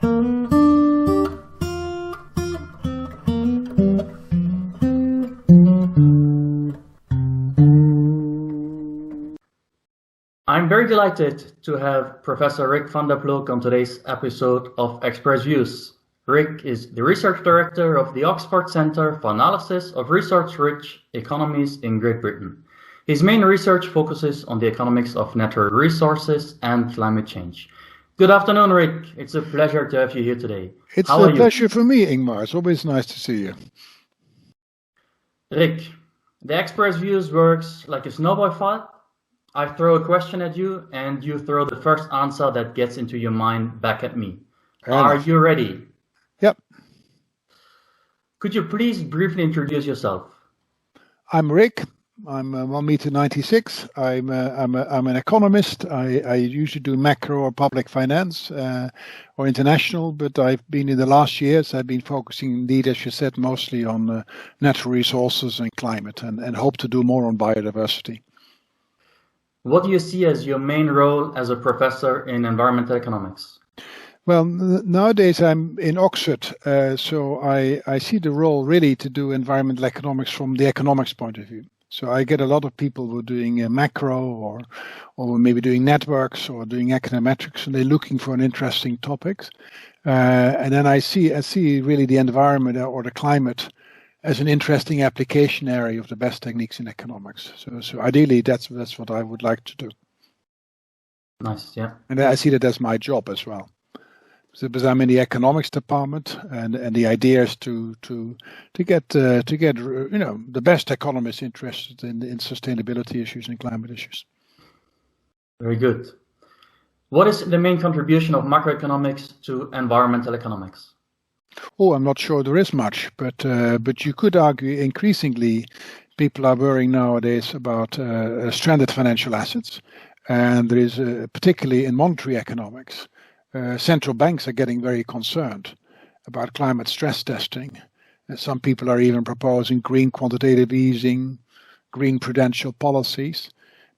I'm very delighted to have Professor Rick van der Ploeg on today's episode of Express Views. Rick is the Research Director of the Oxford Centre for Analysis of Resource-Rich Economies in Great Britain. His main research focuses on the economics of natural resources and climate change. Good afternoon, Rick. It's a pleasure to have you here today. It's a pleasure for me, Ingmar. It's always nice to see you. Rick, the Express Views works like a snowball fight. I throw a question at you, and you throw the first answer that gets into your mind back at me. Are you ready? Yep. Could you please briefly introduce yourself? I'm Rick. I'm 1 meter 96. I'm an economist. I usually do macro or public finance or international, but I've been in the last years, I've been focusing indeed, as you said, mostly on natural resources and climate and hope to do more on biodiversity. What do you see as your main role as a professor in environmental economics? Well, nowadays I'm in Oxford, so I see the role really to do environmental economics from the economics point of view. So I get a lot of people who are doing macro or maybe doing networks or doing econometrics, and they're looking for an interesting topics. And then I see really the environment or the climate as an interesting application area of the best techniques in economics. So ideally, that's what I would like to do. Nice, yeah. And I see that as my job as well. So, because I'm in the economics department, and the idea is to get the best economists interested in sustainability issues and climate issues. Very good. What is the main contribution of macroeconomics to environmental economics? Oh, I'm not sure there is much, but you could argue increasingly people are worrying nowadays about stranded financial assets, and there is particularly in monetary economics, central banks are getting very concerned about climate stress testing. Some people are even proposing green quantitative easing, green prudential policies.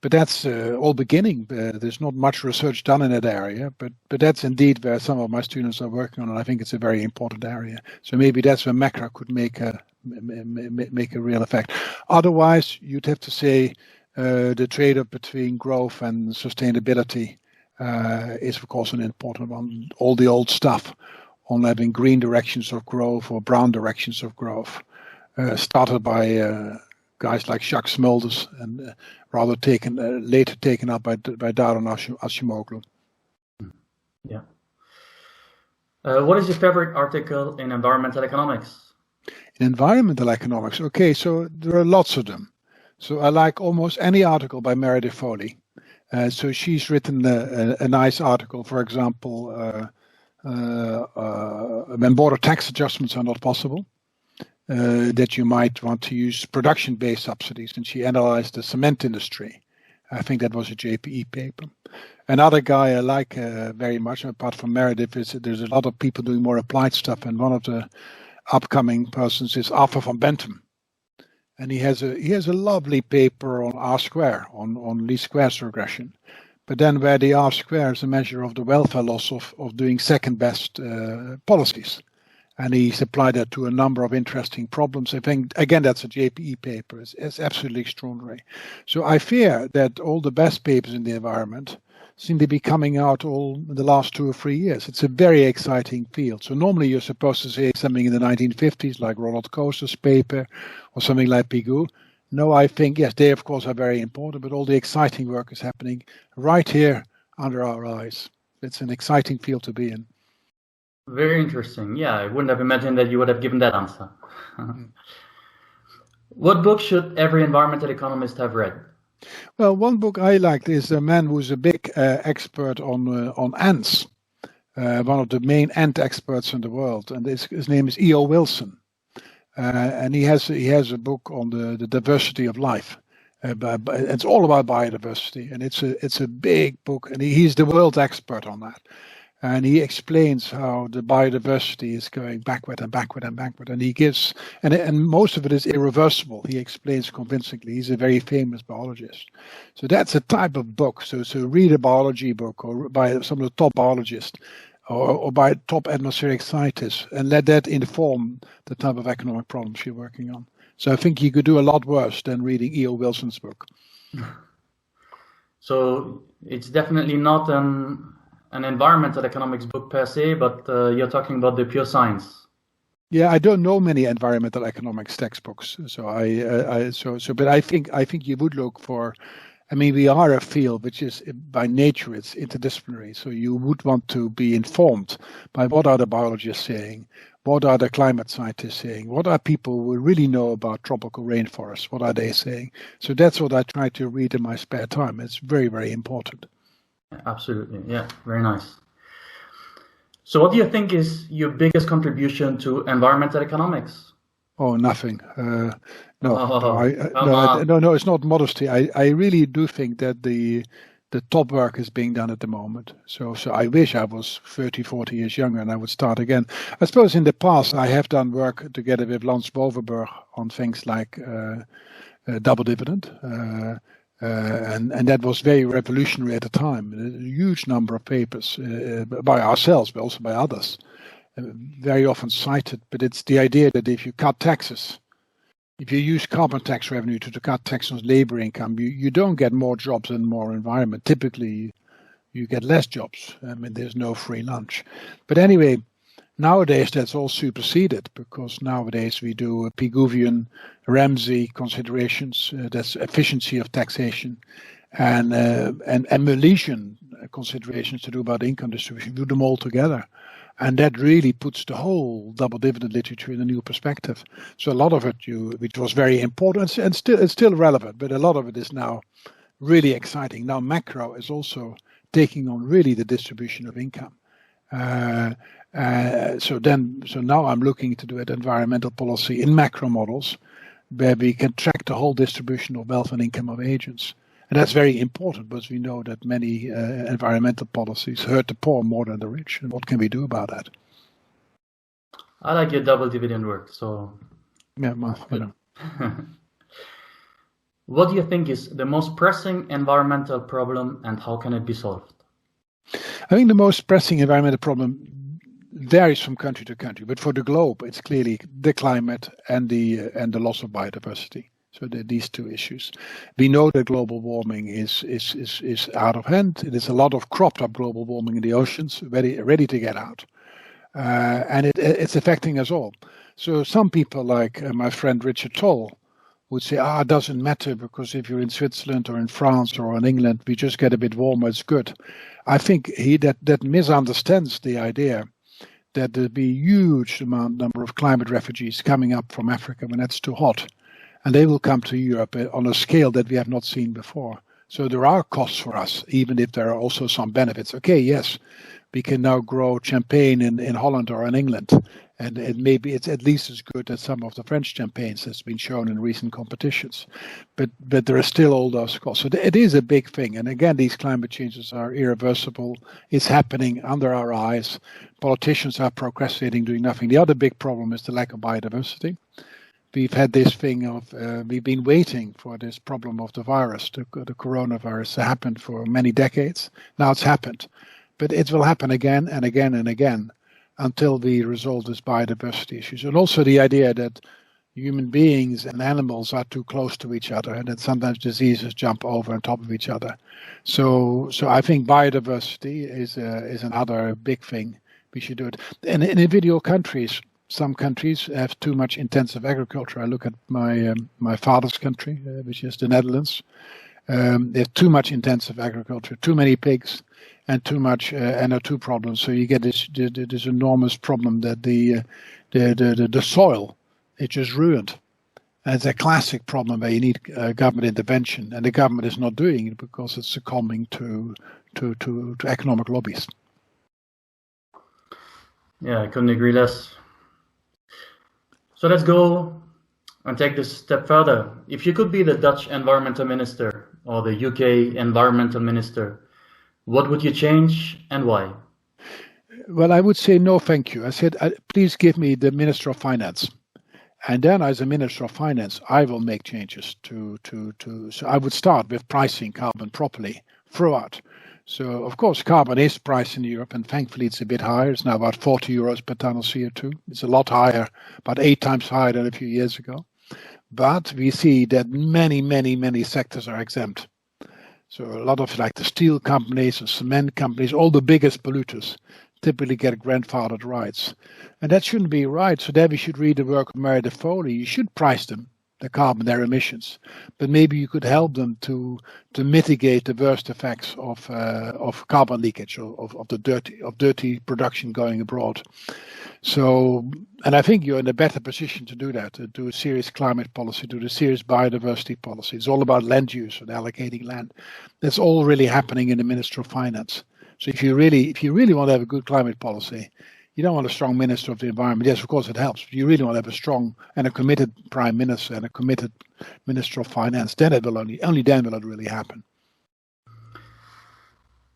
But that's all beginning. There's not much research done in that area, but that's indeed where some of my students are working on, and I think it's a very important area. So maybe that's where macro could make a real effect. Otherwise, you'd have to say the trade-off between growth and sustainability is, of course, an important one. All the old stuff on having green directions of growth or brown directions of growth started by guys like Jacques Smulders and later taken up by Daron Acemoglu. Yeah. What is your favorite article in environmental economics? In environmental economics, okay, so there are lots of them. So I like almost any article by Meredith Foley. So she's written a nice article, for example, when border tax adjustments are not possible. That you might want to use production-based subsidies, and she analyzed the cement industry. I think that was a JPE paper. Another guy I like very much, apart from Meredith, is there's a lot of people doing more applied stuff, and one of the upcoming persons is Arthur van Bentum, and he has a lovely paper on R square, on least squares regression. But then where the R square is a measure of the welfare loss of doing second best policies. And he's applied that to a number of interesting problems. I think, again, that's a JPE paper. It's absolutely extraordinary. So I fear that all the best papers in the environment seem to be coming out all in the last 2 or 3 years. It's a very exciting field. So normally you're supposed to say something in the 1950s, like Ronald Coaster's paper, or something like Pigou. No, I think, yes, they, of course, are very important, but all the exciting work is happening right here under our eyes. It's an exciting field to be in. Very interesting. Yeah, I wouldn't have imagined that you would have given that answer. What book should every environmental economist have read? Well, one book I liked is a man who's a big expert on ants, one of the main ant experts in the world, and his name is E.O. Wilson, and he has a book on the diversity of life. It's all about biodiversity, and it's a big book, and he's the world expert on that. And he explains how the biodiversity is going backward and backward and backward. And he gives, and most of it is irreversible. He explains convincingly. He's a very famous biologist. So that's a type of book. So read a biology book or by some of the top biologists or by top atmospheric scientists, and let that inform the type of economic problems you're working on. So I think you could do a lot worse than reading E.O. Wilson's book. So it's definitely not an environmental economics book per se, but you're talking about the pure science. Yeah, I don't know many environmental economics textbooks, so but I think you would look for. I mean, we are a field which is by nature it's interdisciplinary, so you would want to be informed by what are the biologists saying, what are the climate scientists saying, what are people who really know about tropical rainforests, what are they saying? So that's what I try to read in my spare time. It's very, very important. Absolutely, yeah, very nice. So what do you think is your biggest contribution to environmental economics? Oh, nothing. No, it's not modesty. I really do think that the top work is being done at the moment. So I wish I was 30, 40 years younger and I would start again. I suppose in the past I have done work together with Lance Bovenberg on things like double dividend. And that was very revolutionary at the time. A huge number of papers by ourselves, but also by others, very often cited. But it's the idea that if you cut taxes, if you use carbon tax revenue to cut tax on labor income, you don't get more jobs and more environment. Typically, you get less jobs. I mean, there's no free lunch. But anyway, nowadays that's all superseded because nowadays we do Pigouvian, Ramsey considerations. That's efficiency of taxation, and Milesian considerations to do about income distribution. We do them all together. And that really puts the whole double dividend literature in a new perspective. So a lot of it, which was very important and it's still relevant, but a lot of it is now really exciting. Now macro is also taking on really the distribution of income. So now I'm looking to do environmental policy in macro models, where we can track the whole distribution of wealth and income of agents. And that's very important because we know that many environmental policies hurt the poor more than the rich. And what can we do about that? I like your double dividend work. So, yeah, What do you think is the most pressing environmental problem, and how can it be solved? I think the most pressing environmental problem varies from country to country, but for the globe, it's clearly the climate and the loss of biodiversity. So these two issues. We know that global warming is out of hand. It is a lot of cropped up global warming in the oceans, ready to get out. And it's affecting us all. So some people like my friend Richard Toll would say, it doesn't matter because if you're in Switzerland or in France or in England, we just get a bit warmer, it's good. I think that misunderstands the idea that there'll be a huge number of climate refugees coming up from Africa when it's too hot. And they will come to Europe on a scale that we have not seen before. So there are costs for us, even if there are also some benefits. Okay, yes, we can now grow champagne in Holland or in England. And it's at least as good as some of the French champagnes that's been shown in recent competitions. But there are still all those costs. So it is a big thing. And again, these climate changes are irreversible. It's happening under our eyes. Politicians are procrastinating, doing nothing. The other big problem is the lack of biodiversity. We've had this thing of, we've been waiting for this problem of the virus, the coronavirus, to happen for many decades. Now it's happened. But it will happen again and again and again until we resolve this biodiversity issues. And also the idea that human beings and animals are too close to each other and that sometimes diseases jump over on top of each other. So I think biodiversity is another big thing we should do it. And in individual countries, some countries have too much intensive agriculture. I look at my father's country, which is the Netherlands. They have too much intensive agriculture, too many pigs, and too much NO2 problems. So you get this enormous problem that the soil is just ruined. And it's a classic problem where you need government intervention, and the government is not doing it because it's succumbing to economic lobbies. Yeah, I couldn't agree less. So let's go and take this step further. If you could be the Dutch environmental minister or the UK environmental minister, what would you change and why? Well, I would say no, thank you. I said, please give me the Minister of Finance. And then as a Minister of Finance, I will make changes so I would start with pricing carbon properly throughout. So, of course, carbon is priced in Europe, and thankfully it's a bit higher. It's now about 40 euros per ton of CO2. It's a lot higher, about 8 times higher than a few years ago. But we see that many sectors are exempt. So a lot of like the steel companies, the cement companies, all the biggest polluters typically get grandfathered rights. And that shouldn't be right. So there we should read the work of Meredith Foley. You should price them, the carbon, their emissions. But maybe you could help them to mitigate the worst effects of carbon leakage, of dirty production going abroad. So, and I think you're in a better position to do that, to do a serious climate policy, to do a serious biodiversity policy. It's all about land use and allocating land. That's all really happening in the Ministry of Finance. So if you really want to have a good climate policy, you don't want a strong Minister of the Environment. Yes, of course it helps. But you really want to have a strong and a committed Prime Minister and a committed Minister of Finance. Then it will only then will it really happen.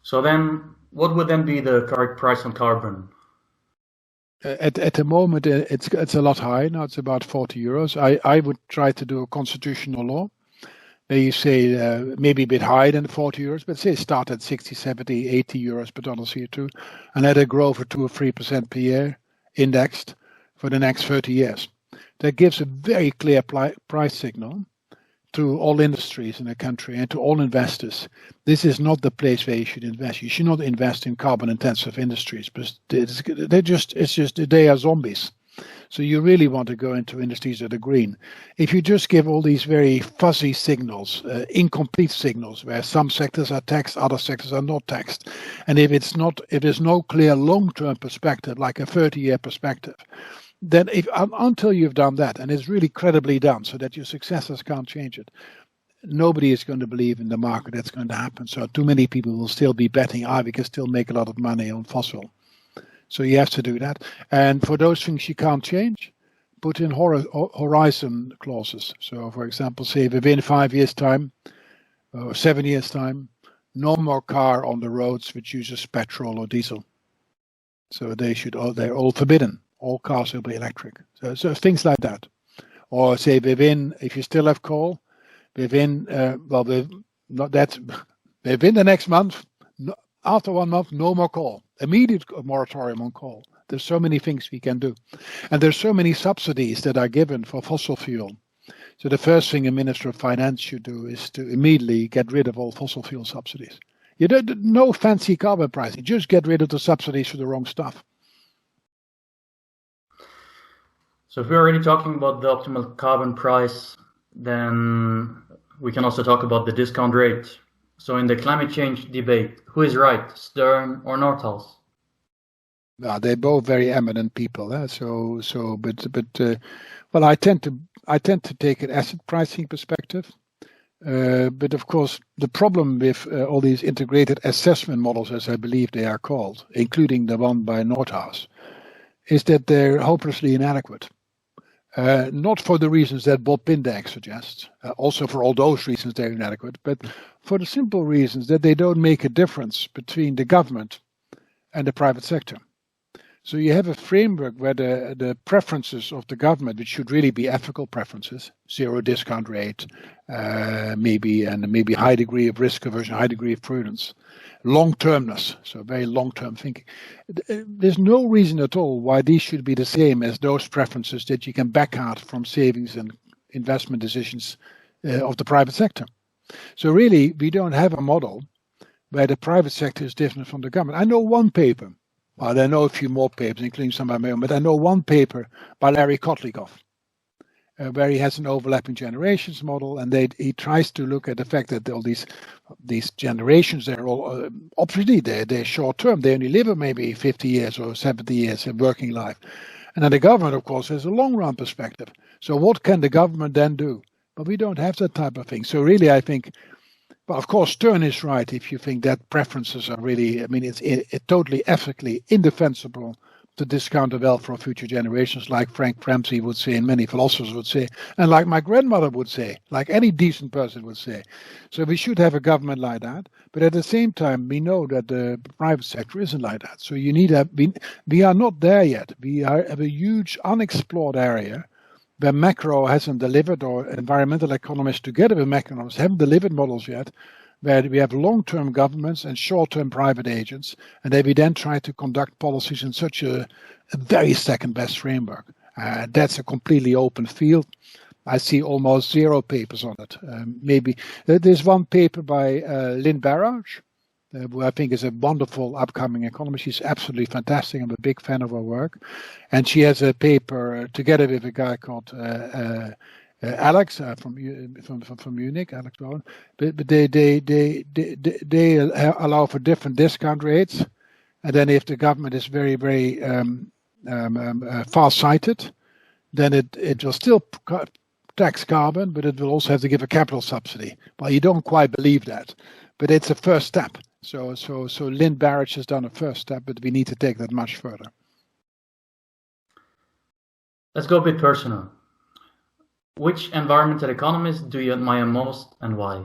So then, what would then be the correct price on carbon? At the moment, it's a lot higher. Now it's about 40 euros. I would try to do a constitutional law. Where you say maybe a bit higher than 40 euros, but say start at 60, 70, 80 euros per ton of CO2 and let it grow for 2 or 3% per year, indexed for the next 30 years. That gives a very clear price signal to all industries in the country and to all investors. This is not the place where you should invest. You should not invest in carbon-intensive industries, because they are zombies. So you really want to go into industries that are green. If you just give all these very fuzzy signals, incomplete signals, where some sectors are taxed, other sectors are not taxed, and if there's no clear long-term perspective, like a 30-year perspective, then until you've done that, and it's really credibly done, so that your successors can't change it, nobody is going to believe in the market that's going to happen. So too many people will still be betting, we can still make a lot of money on fossil. So you have to do that. And for those things you can't change, put in horizon clauses. So, for example, say within 5 years' time, or 7 years' time, no more car on the roads which uses petrol or diesel. So they're all forbidden. All cars will be electric. So things like that. Or say if you still have coal, within the next month, after 1 month, no more coal. Immediate moratorium on coal. There's so many things we can do. And there's so many subsidies that are given for fossil fuel. So the first thing a Minister of Finance should do is to immediately get rid of all fossil fuel subsidies. No fancy carbon pricing. Just get rid of the subsidies for the wrong stuff. So if we're already talking about the optimal carbon price, then we can also talk about the discount rate. So in the climate change debate, who is right, Stern or Nordhaus? They're both very eminent people. Well, I tend to take an asset pricing perspective. But of course, the problem with all these integrated assessment models, as I believe they are called, including the one by Nordhaus, is that they're hopelessly inadequate. Not for the reasons that Bob Pindag suggests, also for all those reasons they're inadequate, but for the simple reasons that they don't make a difference between the government and the private sector. So you have a framework where the preferences of the government, which should really be ethical preferences, zero discount rate, maybe high degree of risk aversion, high degree of prudence, long-termness, so very long-term thinking. There's no reason at all why these should be the same as those preferences that you can back out from savings and investment decisions of the private sector. So really, we don't have a model where the private sector is different from the government. I know one paper. Well, I know a few more papers, including some by my own, but I know one paper by Larry Kotlikoff, where he has an overlapping generations model, and he tries to look at the fact that all these generations, they're all obviously they're short term. They only live maybe 50 years or 70 years in working life, and then the government, of course, has a long run perspective. So what can the government then do? But we don't have that type of thing. So really, I think. Well, of course, Stern is right if you think that preferences are really, it's totally ethically indefensible to discount the welfare of future generations, like Frank Ramsey would say, and many philosophers would say, and like my grandmother would say, like any decent person would say. So we should have a government like that, but at the same time, we know that the private sector isn't like that. So you need we are not there yet. We have a huge unexplored area where macro hasn't delivered, or environmental economists together with macroeconomists haven't delivered models yet where we have long-term governments and short-term private agents, and we then try to conduct policies in such a very second-best framework. That's a completely open field. I see almost zero papers on it. Maybe there's one paper by Lynn Barrage, who I think is a wonderful upcoming economist. She's absolutely fantastic. I'm a big fan of her work. And she has a paper together with a guy called Alex from Munich, Alex Rowan. But they allow for different discount rates. And then if the government is very, very far-sighted, then it will still tax carbon, but it will also have to give a capital subsidy. Well, you don't quite believe that, but it's a first step. So Lynn Barrage has done a first step, but we need to take that much further. Let's go a bit personal. Which environmental economist do you admire most and why?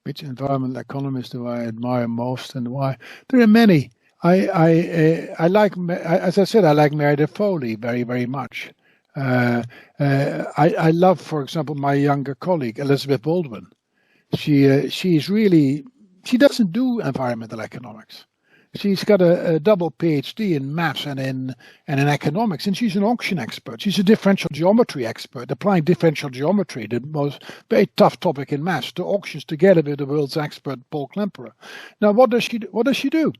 Which environmental economist do I admire most and why? There are many. I like, as I said, I like Meredith Foley very, very much. I love, for example, my younger colleague Elizabeth Baldwin. She's really, she doesn't do environmental economics. She's got a double PhD in maths and in economics, and she's an auction expert. She's a differential geometry expert, applying differential geometry, the most very tough topic in maths, to auctions together with the world's expert Paul Klemperer. Now, what does she do?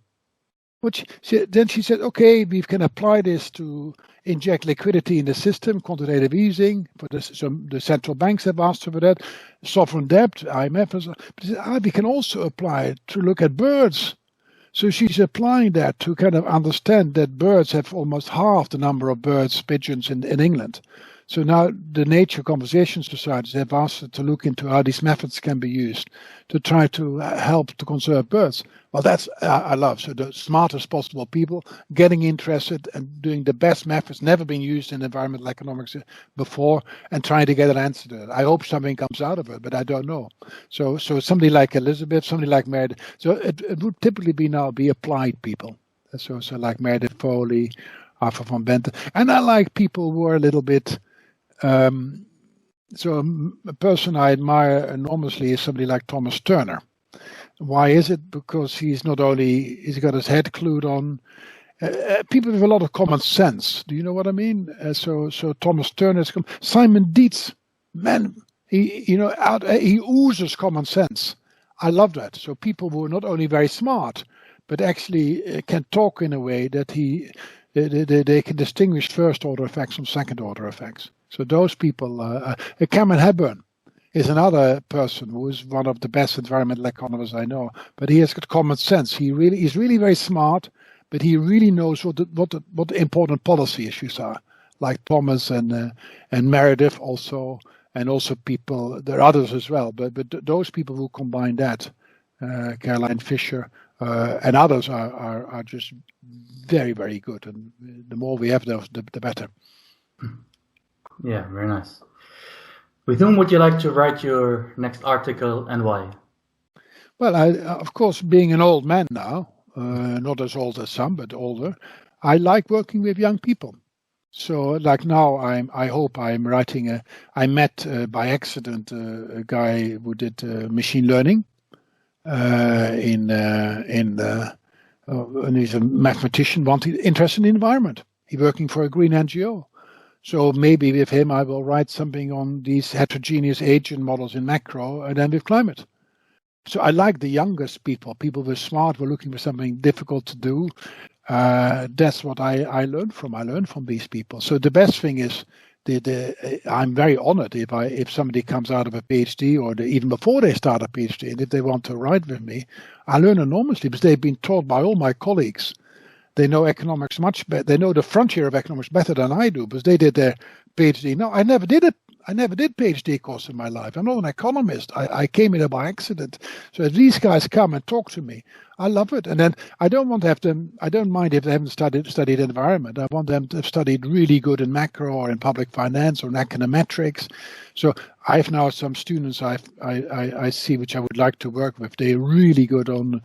Then she said, okay, we can apply this to inject liquidity in the system, quantitative easing, for the central banks have asked for that, sovereign debt, IMF, but we can also apply it to look at birds. So she's applying that to kind of understand that birds have almost half the number of birds, pigeons in England. So now the Nature Conservation Societies have asked her to look into how these methods can be used to try to help to conserve birds. Well, that's I love. So the smartest possible people getting interested and doing the best methods never been used in environmental economics before and trying to get an answer to it. I hope something comes out of it, but I don't know. So somebody like Elizabeth, somebody like Meredith. So it would typically be applied people. So like Meredith Foley, Arthur van Benten. And I like people who are a little bit... So a person I admire enormously is somebody like Thomas Turner. Why is it? Because he's got his head glued on. People with a lot of common sense. Do you know what I mean? So Thomas Turner is Simon Dietz. Man, he oozes common sense. I love that. So people who are not only very smart, but actually can talk in a way that they can distinguish first order effects from second order effects. So those people, Cameron Hepburn is another person who is one of the best environmental economists I know. But he has got common sense. He's really very smart, but he really knows what the important policy issues are. Like Thomas and Meredith also, and also people. There are others as well, but those people who combine that, Caroline Fisher and others are just very, very good. And the more we have those, the better. Yeah, very nice. With whom would you like to write your next article and why? Well, of course, being an old man now, not as old as some, but older, I like working with young people. So like now, I hope I'm writing I met by accident a guy who did machine learning and he's a mathematician, interested in the environment. He's working for a green NGO. So maybe with him, I will write something on these heterogeneous agent models in macro and then with climate. So I like the youngest people who are smart, who are looking for something difficult to do. That's what I learned from. I learned from these people. So the best thing is, I'm very honored if somebody comes out of a PhD or even before they start a PhD, and if they want to write with me, I learn enormously because they've been taught by all my colleagues. They know economics much better. They know the frontier of economics better than I do because they did their PhD. No, I never did it. I never did PhD course in my life. I'm not an economist. I came in by accident. So if these guys come and talk to me, I love it. And then I don't mind if they haven't studied environment. I want them to have studied really good in macro or in public finance or in econometrics. So I have now some students I see which I would like to work with. They're really good on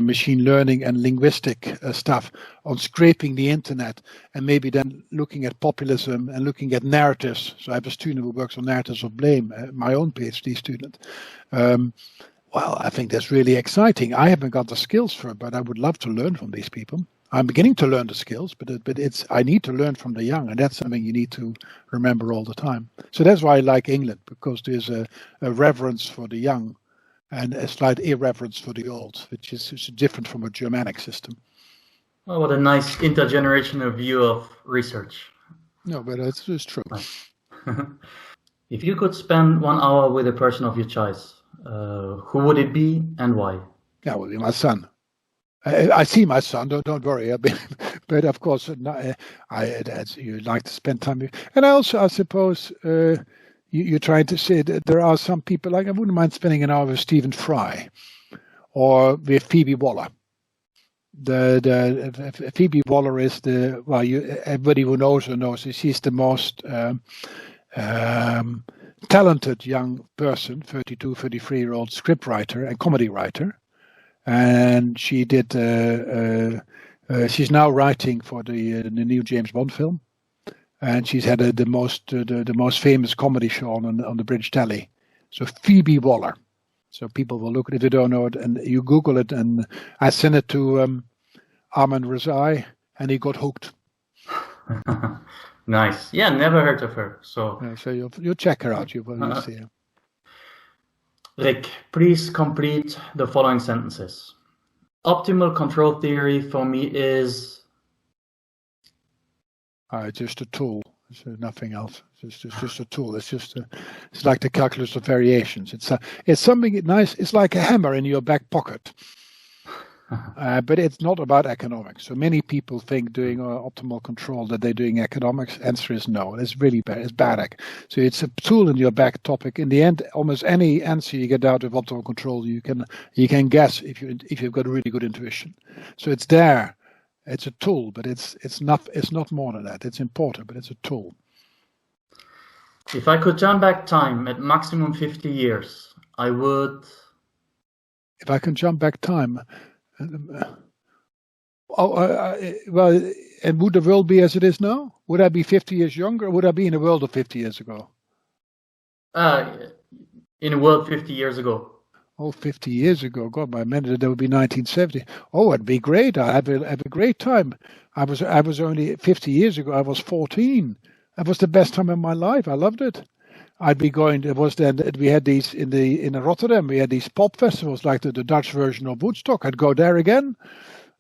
machine learning and linguistic stuff, on scraping the internet, and maybe then looking at populism and looking at narratives. So I have a student who works on narratives of blame, my own PhD student. Well, I think that's really exciting. I haven't got the skills for it, but I would love to learn from these people. I'm beginning to learn the skills, but I need to learn from the young, and that's something you need to remember all the time. So that's why I like England, because there's a reverence for the young and a slight irreverence for the old, which is different from a Germanic system. Oh, what a nice intergenerational view of research. No, but it's true. If you could spend 1 hour with a person of your choice, who would it be and why? That would be my son. I see my son. Don't worry. But of course, you like to spend time with. And I suppose, you're trying to say that there are some people like I wouldn't mind spending an hour with Stephen Fry, or with Phoebe Waller. The Phoebe Waller is everybody who knows her knows she's the most talented young person, 32, 33-year-old scriptwriter and comedy writer. And she did. She's now writing for the new James Bond film, and she's had the most famous comedy show on the British telly. So Phoebe Waller. So people will look at it if you don't know it, and you Google it. And I sent it to Armin Rezai, and he got hooked. Nice. Yeah, never heard of her. So you'll check her out. You'll see her. Rick, please complete the following sentences. Optimal control theory for me is... just a tool. It's nothing else. It's just a tool. It's like the calculus of variations. It's something nice. It's like a hammer in your back pocket. But it's not about economics. So many people think doing optimal control that they're doing economics. Answer is no. It's really bad. It's bad. So it's a tool in your back topic. In the end, almost any answer you get out of optimal control, you can guess if you've got a really good intuition. So it's there. It's a tool, but it's not more than that. It's important, but it's a tool. If I could turn back time at maximum 50 years, I would... If I can jump back time... well, and would the world be as it is now? Would I be 50 years younger, or would I be in a world of 50 years ago? In a world 50 years ago. Oh, 50 years ago. God, my man, that would be 1970. Oh, it'd be great. I'd have a great time. I was only 50 years ago. I was 14. That was the best time of my life. I loved it. I'd be going. It was then we had these in Rotterdam. We had these pop festivals like the Dutch version of Woodstock. I'd go there again.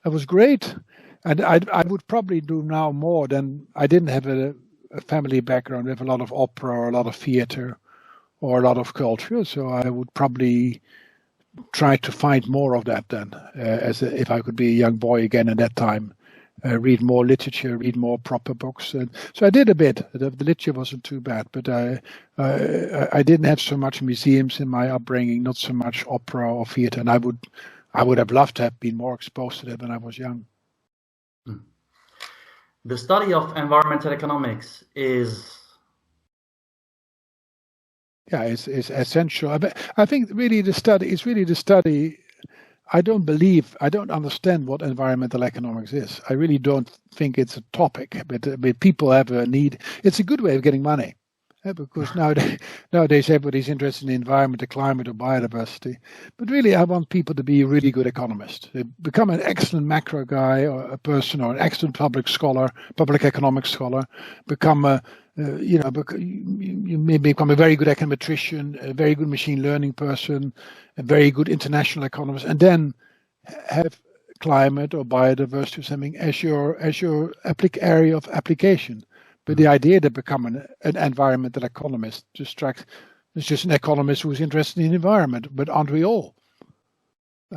It was great, and I would probably do now more than I didn't have a family background with a lot of opera or a lot of theater or a lot of culture. So I would probably try to find more of that then, if I could be a young boy again at that time. Read more literature, read more proper books. So I did a bit. The literature wasn't too bad, but I didn't have so much museums in my upbringing, not so much opera or theater, and I would have loved to have been more exposed to that when I was young. The study of environmental economics is... Yeah, it's essential. I think really the study. I don't understand what environmental economics is. I really don't think it's a topic, but people have a need. It's a good way of getting money, because nowadays everybody's interested in the environment, the climate, or biodiversity. But really, I want people to be a really good economist. They become an excellent macro guy or a person, or an excellent public economics scholar. You may become a very good econometrician, a very good machine learning person, a very good international economist, and then have climate or biodiversity or something as your area of application. But the idea to become an environmental economist it's just an economist who's interested in the environment. But aren't we all?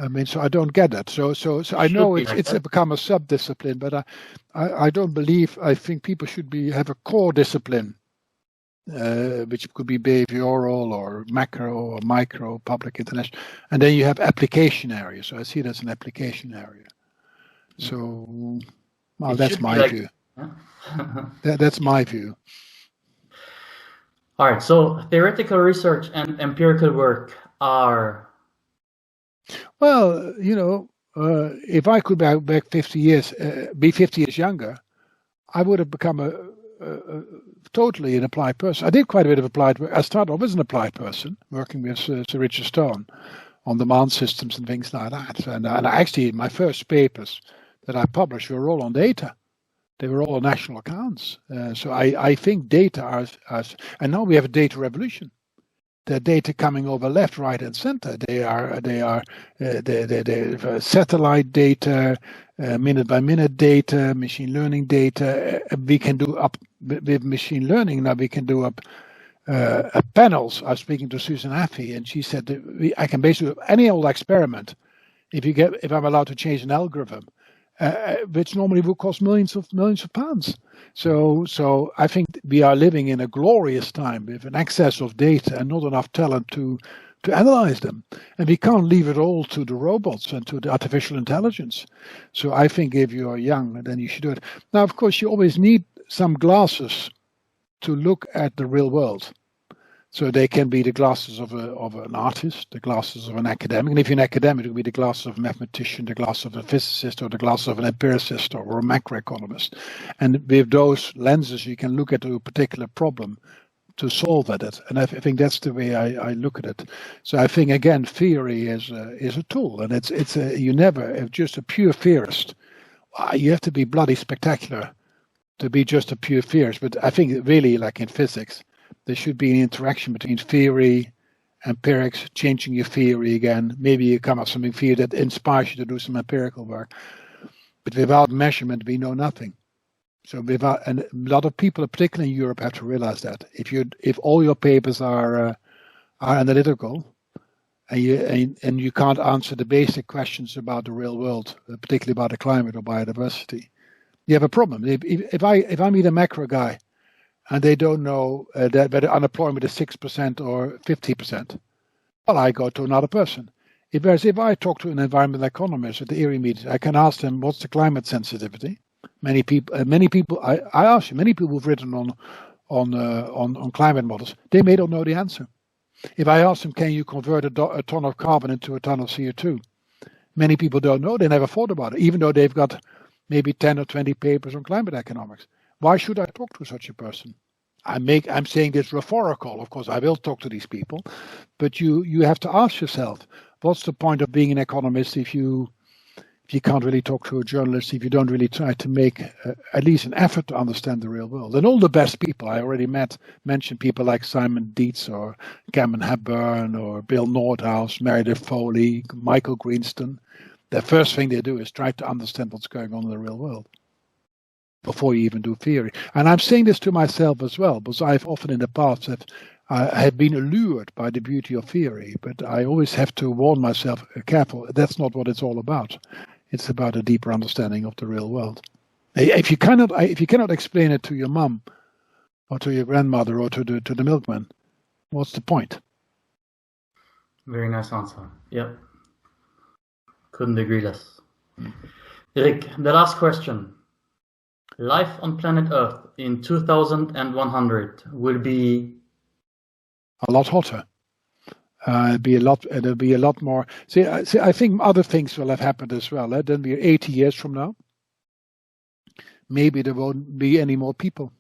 I mean, so I don't get that. So I know it's become a sub-discipline, but I don't believe. I think people should have a core discipline, which could be behavioral or macro or micro, public, international, and then you have application areas. So I see it as an application area. So, well, that's my view. That's my view. All right. So theoretical research and empirical work are... Well, if I could back 50 years, be 50 years younger, I would have become a totally an applied person. I did quite a bit of applied work. I started off as an applied person, working with Sir Richard Stone on-demand systems and things like that. And actually, my first papers that I published were all on data. They were all on national accounts. So I think data are, and now we have a data revolution. The data coming over left, right, and center. They are satellite data, minute-by-minute data, machine learning data. We can do up with machine learning now. We can do up panels. I was speaking to Susan Affey, and she said that I can basically do any old experiment. If I'm allowed to change an algorithm, which normally would cost millions of pounds. So I think we are living in a glorious time with an excess of data and not enough talent to analyze them. And we can't leave it all to the robots and to the artificial intelligence. So I think if you are young, then you should do it. Now, of course, you always need some glasses to look at the real world. So they can be the glasses of an artist, the glasses of an academic. And if you're an academic, it will be the glasses of a mathematician, the glasses of a physicist, or the glasses of an empiricist or a macroeconomist. And with those lenses, you can look at a particular problem to solve it. And I think that's the way I look at it. So I think, again, theory is a tool. And you never, if just a pure theorist, you have to be bloody spectacular to be just a pure theorist. But I think really, like in physics, there should be an interaction between theory, empirics, changing your theory again. Maybe you come up with something theory that inspires you to do some empirical work. But without measurement, we know nothing. So and a lot of people, particularly in Europe, have to realize that if all your papers are analytical, and you can't answer the basic questions about the real world, particularly about the climate or biodiversity, you have a problem. If I meet a macro guy, and they don't know that whether unemployment is 6% or 50%. Well, I go to another person. Whereas if I talk to an environmental economist at the ERI meeting, I can ask them, what's the climate sensitivity? Many people. I ask you, many people have written on climate models. They may not know the answer. If I ask them, can you convert a ton of carbon into a ton of CO2? Many people don't know. They never thought about it, even though they've got maybe 10 or 20 papers on climate economics. Why should I talk to such a person? I'm saying this rhetorical. Of course, I will talk to these people, but you have to ask yourself, what's the point of being an economist if you can't really talk to a journalist, if you don't really try to make at least an effort to understand the real world? And all the best people I already mentioned people like Simon Dietz or Cameron Hepburn or Bill Nordhaus, Meredith Foley, Michael Greenston. The first thing they do is try to understand what's going on in the real world before you even do theory. And I'm saying this to myself as well, because I've often in the past have been allured by the beauty of theory, but I always have to warn myself, careful, that's not what it's all about. It's about a deeper understanding of the real world. If you cannot explain it to your mum or to your grandmother or to the milkman, what's the point? Very nice answer. Yep. Couldn't agree less. Rick, the last question. Life on planet Earth in 2100 will be a lot hotter. It'll be a lot more. See, I think other things will have happened as well. Then we're 80 years from now. Maybe there won't be any more people.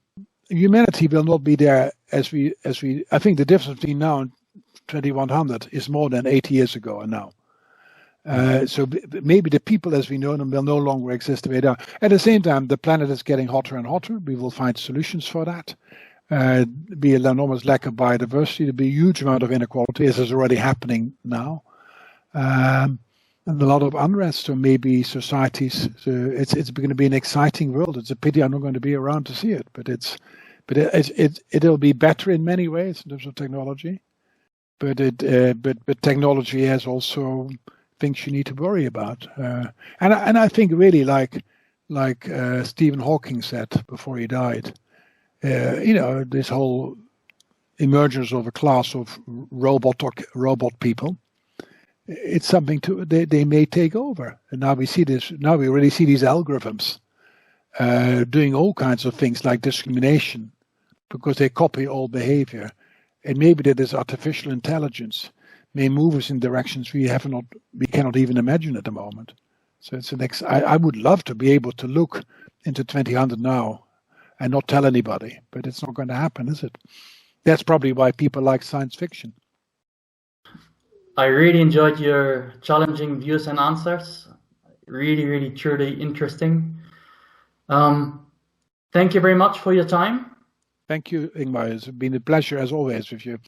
Humanity will not be there as we. I think the difference between now and 2100 is more than 80 years ago and now. So maybe the people as we know them will no longer exist the way they are. At the same time, the planet is getting hotter and hotter. We will find solutions for that. Be an enormous lack of biodiversity. There'll be a huge amount of inequality. This is already happening now. And a lot of unrest, or maybe societies. So it's going to be an exciting world. It's a pity I'm not going to be around to see it, but it'll be better in many ways in terms of technology. But technology has also things you need to worry about. And I think really like Stephen Hawking said before he died, this whole emergence of a class of robot people, it's something they may take over. And now we see this. Now we already see these algorithms doing all kinds of things like discrimination because they copy all behavior. And maybe that this artificial intelligence may move us in directions we cannot even imagine at the moment. So it's I would love to be able to look into 2000 now and not tell anybody, but it's not going to happen, is it? That's probably why people like science fiction. I really enjoyed your challenging views and answers. Really, truly interesting. Thank you very much for your time. Thank you, Ingmar. It's been a pleasure as always with you.